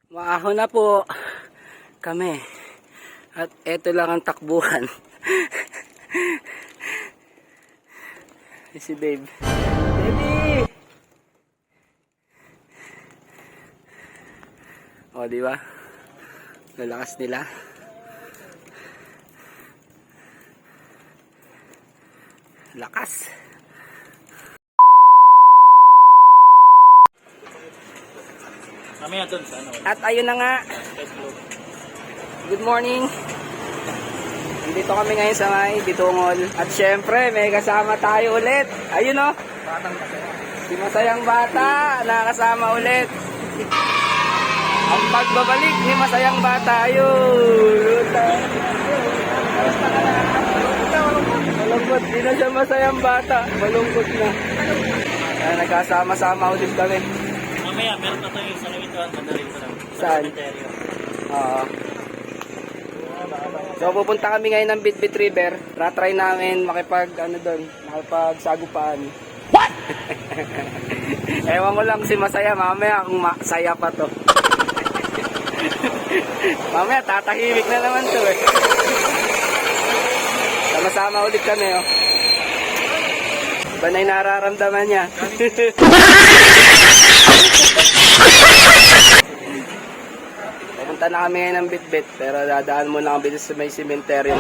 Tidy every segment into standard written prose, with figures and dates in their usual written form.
Maahon na po kami. At eto lang ang takbuhan. Si Dave. Baby! O, di ba? Lalakas nila. Lakas. Mamaya doon sa ano. At ayun na nga. Good morning. Nandito kami ngayon sa may Bitungol. At syempre, may kasama tayo ulit. Ayun o. Si Masayang Bata. Nakasama ulit. Ang pagbabalik ni Masayang Bata. Ayun. Malungkot. Di na siya Masayang Bata. Malungkot na. Kaya nagkasama-sama ulit kami. Mamaya, meron na tayo sa Lawituan. Madaling ko lang. Saan? Oo. So pupunta kami ngayon ng Bitbit River. Try namin makipag sagupan. What? Ewan ko lang si Masaya, mamaya kung masaya pa to. Mamaya tatahimik na naman to eh. Sama-sama ulit kami oh. Iba na yung nararamdaman niya. Punta na kami ngayon ng Bitbit, pero dadaan muna kami sa may sementeryo.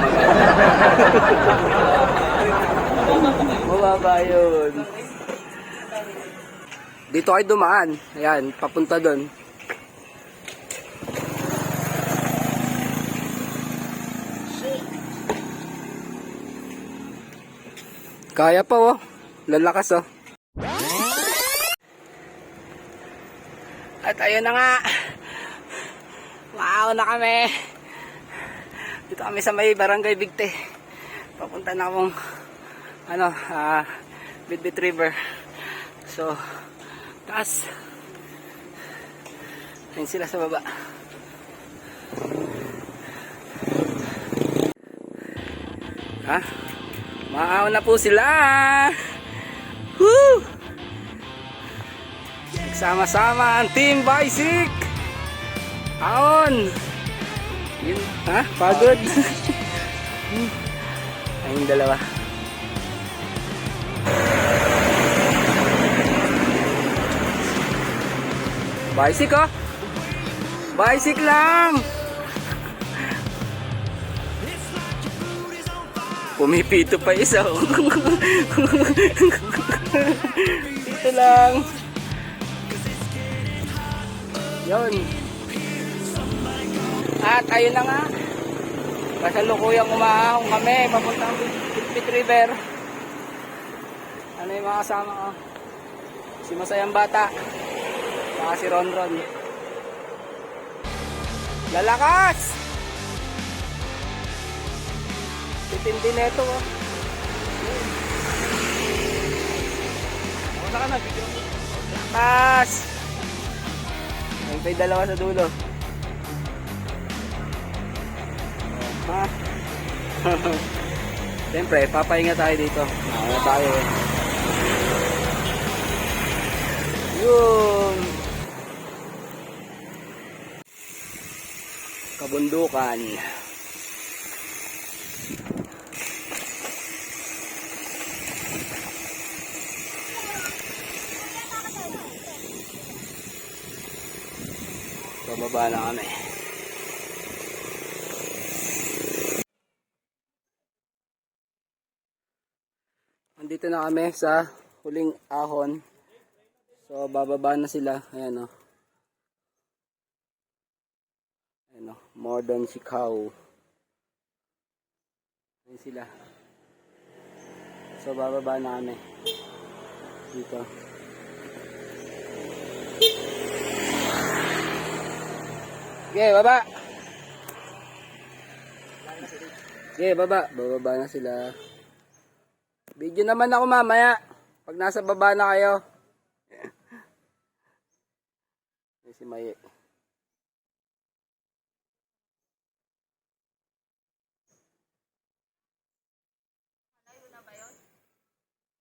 Mababa yun. Dito kayo dumaan. Ayan, papunta doon. Kaya pa oh. Lalakas oh. At ayun na nga. Wow na kami. Dito kami sa may Barangay Bigte. Papunta na akong Bitbit River. So, taas. Ayun sila sa baba. Ha? Maaon na po sila. Woo! Nagsama-sama ang Team Bicycle. Aon! Yun, ha? Pagod? Ayun dalawa. Bicycle oh! Bicycle lang! Pumipito pa isa oh. Dito lang. Yun. At ayun na nga. Kasalukuyang umaahon kami. Papuntang Bitbit River. Ano yung mga kasama ko? Si Masayang Bata. Saka si Ronron. Lalakas! Titindi neto oh. Punta ka na, video. Lakas! May dalawa sa dulo. Ha? Siyempre, papahinga tayo dito. Nakala tayo eh. Yun! Kabundukan. Bababa na kami. Nandito na kami sa huling ahon. So bababa na sila. Ayan o. Ayan o. Modern Sikaw. Ayan sila. So bababa na kami. Dito. Okay, baba. Okay, baba. Bababa na sila. Video naman ako mamaya. Pag nasa baba na kayo. Si Maye.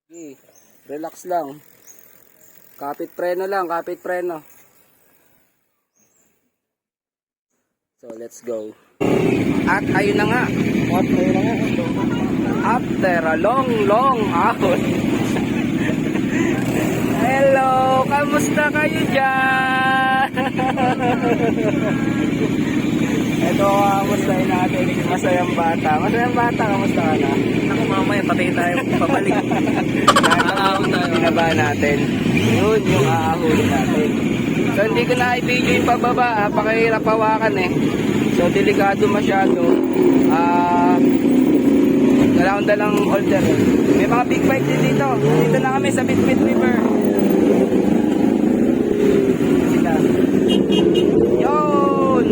Okay, relax lang. Kapit preno lang, kapit preno. So, let's go. At ayun na nga. After a long ahon. Hello! Kamusta kayo dyan? Ito, kamustahin natin. Masayang bata. Masayang bata, kamusta ka na? Ako mamaya, patay tayo. Pabalik. Aahon tayo. Binaba natin. Yun, yung aahon natin. So, hindi ko na i-video yung pababa. Pakahirap hawakan eh. So, delikado masyado. Wala akong dalang holder. May mga big bike din dito. Dito na kami sa Bitbit River. Sila. Yun!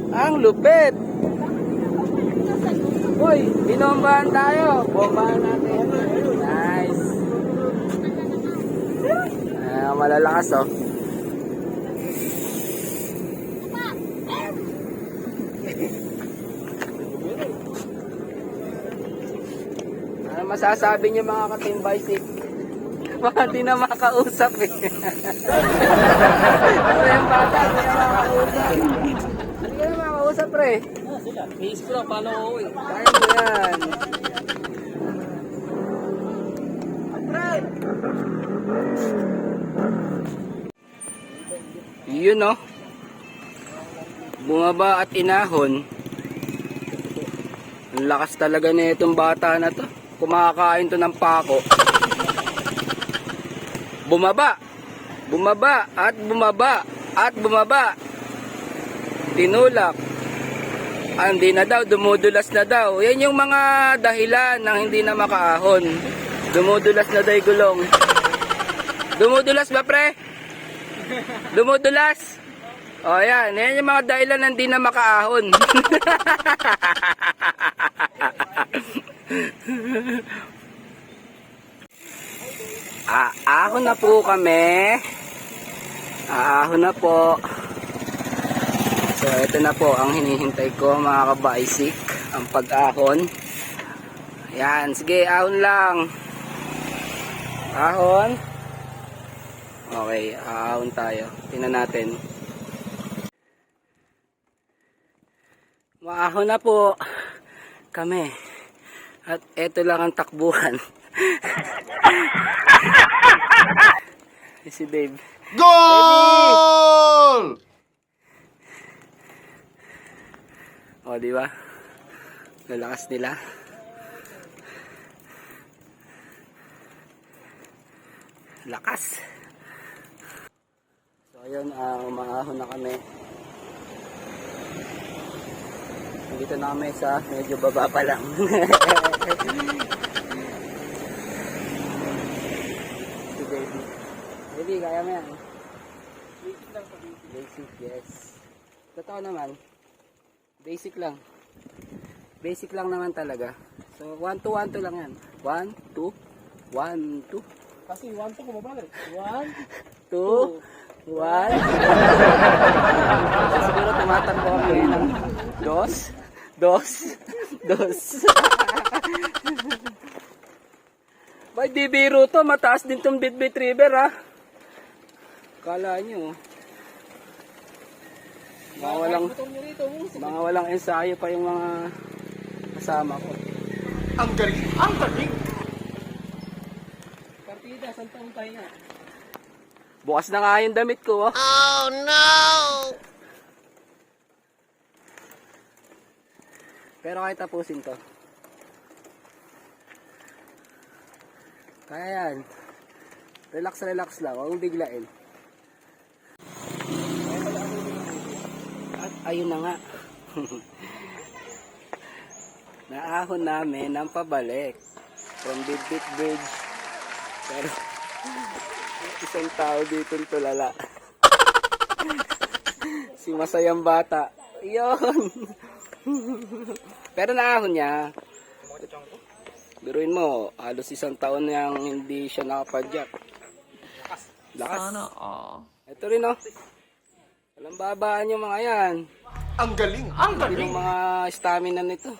Ang lupit. Uy, binombahan tayo. Bombahan natin. Nice. Malalakas oh. Ano masasabi niyo mga ka-team bicycle? Baka di na makausap eh. Ano yung bata, di na makausap. Hindi ka na makausap pre. Sila. Base ko lang, paano ako eh. Kaya mo yan. Yun no. Bumaba at inahon. Ang lakas talaga na itong bata na to. Kumakain to ng pako. Bumaba. Bumaba at bumaba at bumaba. Tinulak. Hindi na daw, dumudulas na daw. Yan yung mga dahilan ng hindi na makaahon. Dumudulas na daw yung gulong. Dumudulas ba pre? Dumudulas? O yan, yan yung mga dahilan ng hindi na makaahon. Aahon na po kami. Aahon na po. So, ito na po ang hinihintay ko mga kabaisik, ang pag-ahon. Yan, sige, ahon lang. Ahon. Okay, ahon tayo. Tingnan natin. Maahon na po kami. At ito lang ang takbuhan. Si Dave. Goal! O, di ba? Lalakas nila. Lakas. So, ayun, umaahon na kami. Dito na kami sa medyo baba pa lang. Si baby. Baby, kaya mo yan. Basic, yes. Totoo naman. Basic lang. Basic lang naman talaga. So, 1 to 1 to lang yan. 1, 2, 1, 2. Kasi 1 to kumabalik. 1, 2, 1. Siguro tumatakbo kami ng 2, 2, 2. Bay, di biro to. Mataas din tong Bitbit River ha. Kala nyo. Mga walang ensayo pa yung mga kasama ko. Ang galing! Ang galing! partida, saan taong tayo nga? Bukas na nga yung damit ko. Oh. Oh no! Pero kahit tapusin to. Kaya yan. Relax, relax lang. Huwag mong biglain. At ayun na nga. Naahon namin ang pabalik. From Bitbit Bridge. Pero isang tao dito tulala. Si Masayang Bata. Yun. Pero naahon niya. Biruin mo, halos isang taon niyang hindi siya nakapadyak. Lakas. Ito rin oh. Walang babaan yung mga yan. Ang galing! Ang Hindi galing! yung mga stamina nito.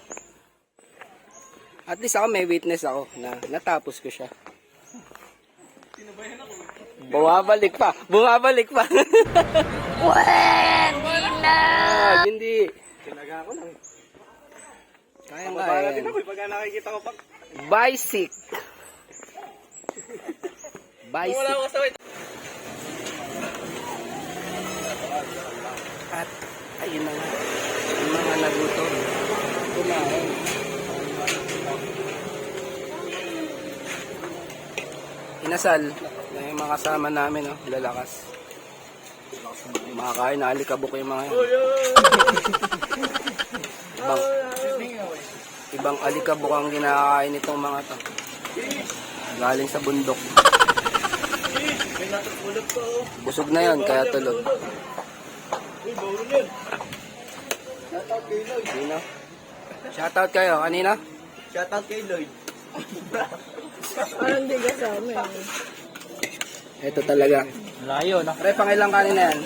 At least ako may witness ako na natapos ko siya. Bumabalik pa. Bumabalik pa. Hindi. Tinaga ko lang. Kaya Baba nga natin yan. ako pagka nakikita ko pag... Bicycle. Bicycle. Wala ko sa wait. At ayun na nga. Yung mga nagutom. Kumain. Inasal. Na yung mga kasama namin, oh, lalakas. Makakain na alikabok yung mga yan. Ibang alikabok ang kinakain itong mga to. Galing sa bundok. Busog na yon kaya tulog. Sino? Shoutout kayo, kanina? Shoutout kay Lloyd. Parang di kasama eh. Ito talaga. Layo na. Pre, pangilang kanina yan?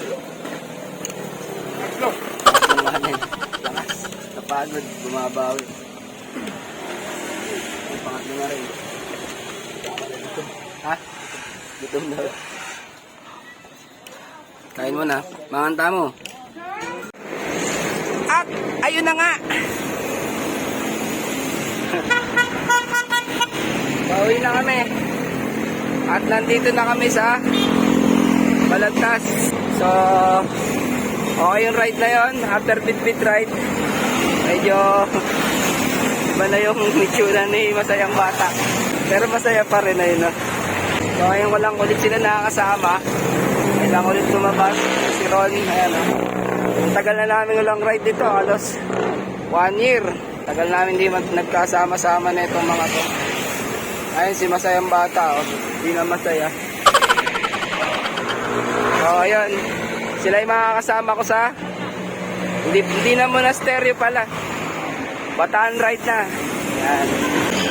Tatlong kanin. Lakas. Napagod. Bumabawi. Ang pangatlo na rin. Ha? Gutom na. Kain mo na. Manganta mo. At ayun na nga. Pauwi na kami. At nandito na kami sa Balagtas. So, okay yung ride na yun. After bit-bit ride, medyo iba na yung itsura ni Masayang Bata. Pero masaya pa rin na yun. No? So, ngayon ko lang ulit sila nakakasama. Kailangan ulit lumabas. Si Ron, ayan. No? Tagal na namin ulang ride dito. Halos 1 year. Tagal namin di nagkasama-sama na itong mga to. Ayun si Masayang Bata. Oh. Hindi na masaya. So, ayun. Sila yung mga kasama ko sa hindi na monasteryo pala. Bataan ride na. Yan.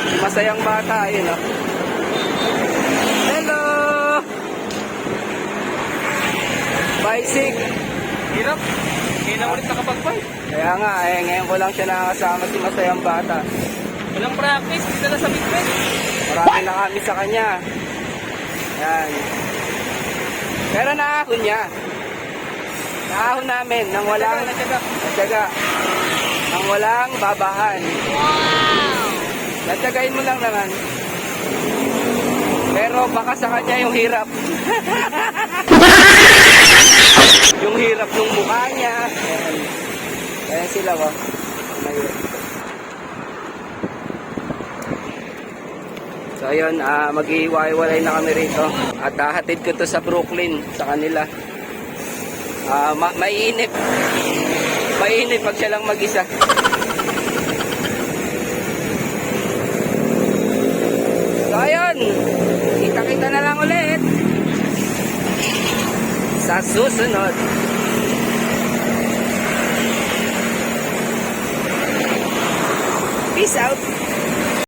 Si Masayang Bata. Ayun, oh. Hello! Bicycle. Hirap. Hindi na ulit nakapag-bike. Kaya nga, ngayon ko lang siya nakakasama si Masayang Bata. Walang practice. Hindi na sa big-bike. Marami na kami sa kanya. Yan. Pero naahon niya. Naahon namin nang walang natyaga. Nang walang babaan. Wow! Natyagain mo lang naman. Pero baka sa kanya yung hirap. Yung hirap ng mukha niya. Ayan. Ayan sila ko. Ngayon. So ayun, mag-iwalay na kami rito. At hatid ko to sa Brooklyn, sa kanila. Mainip. Mainip pag siya lang mag-isa. So ayun, kita-kita na lang ulit sa susunod. Peace out.